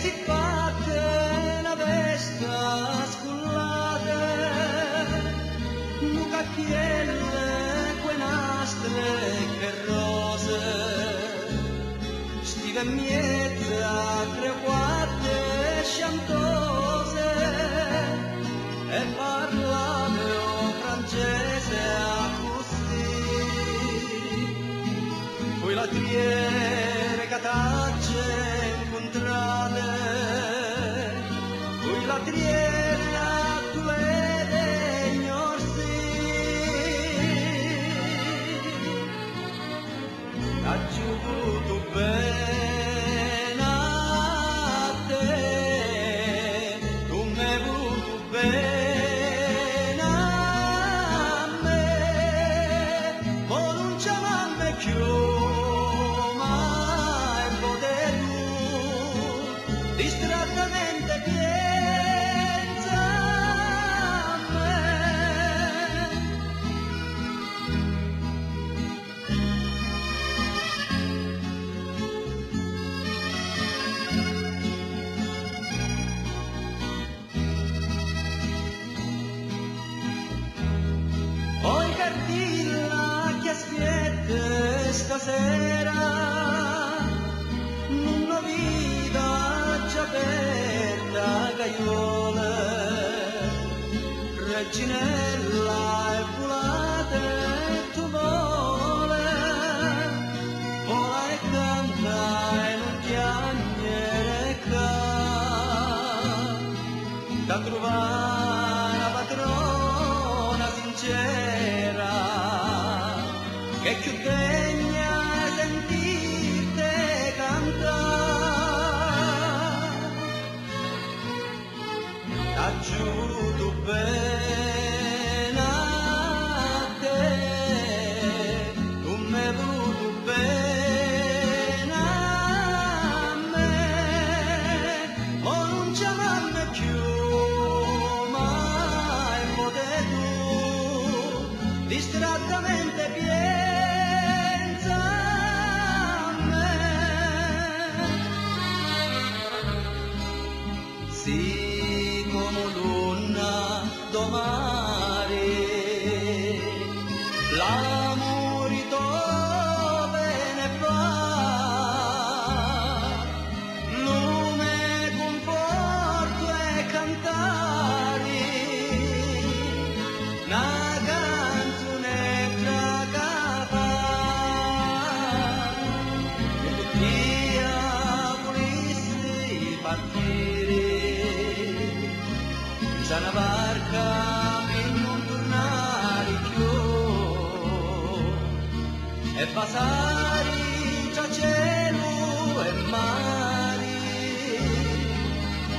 si fatte una vesta scullata, un cacchielle, quei nastre che rose, stive miezza, crequate, sciantose, e parlavo francese a così. Poi la triere catacce incontrate, poi la triere a due degli orsi, ha giuvuto bene a te, tu mi hai voluto bene a me, ma non ci amanne più. Distrattamente pensa a me. Poi cartilla che aspetta stasera, aperta gaiola, reginella e volate tu vola e canta e non piangere da trovare una patrona sincera che più degna sentirte cantare. Aggiunto bene a te, tu mi hai voluto bene a me, ma non ci amanne più mai potuto, distrattamente pensa a me. Sì, come luna domani, l'amore dove ne va, lume conforto e cantare, una canzone tra capa, che tutti volessi partire. C'è una barca per non tornare più e passare tra cielo e mare,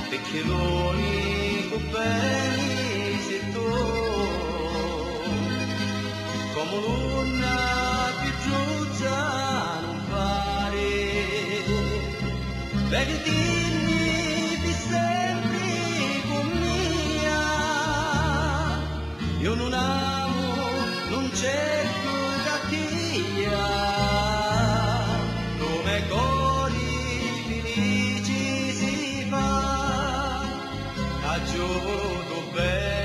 perché l'unico bene sei tu, come l'una più giusta non pare, per dirmi di sempre. Io non amo, non cerco cattiva, come cori felici si fa, ha giovuto bene.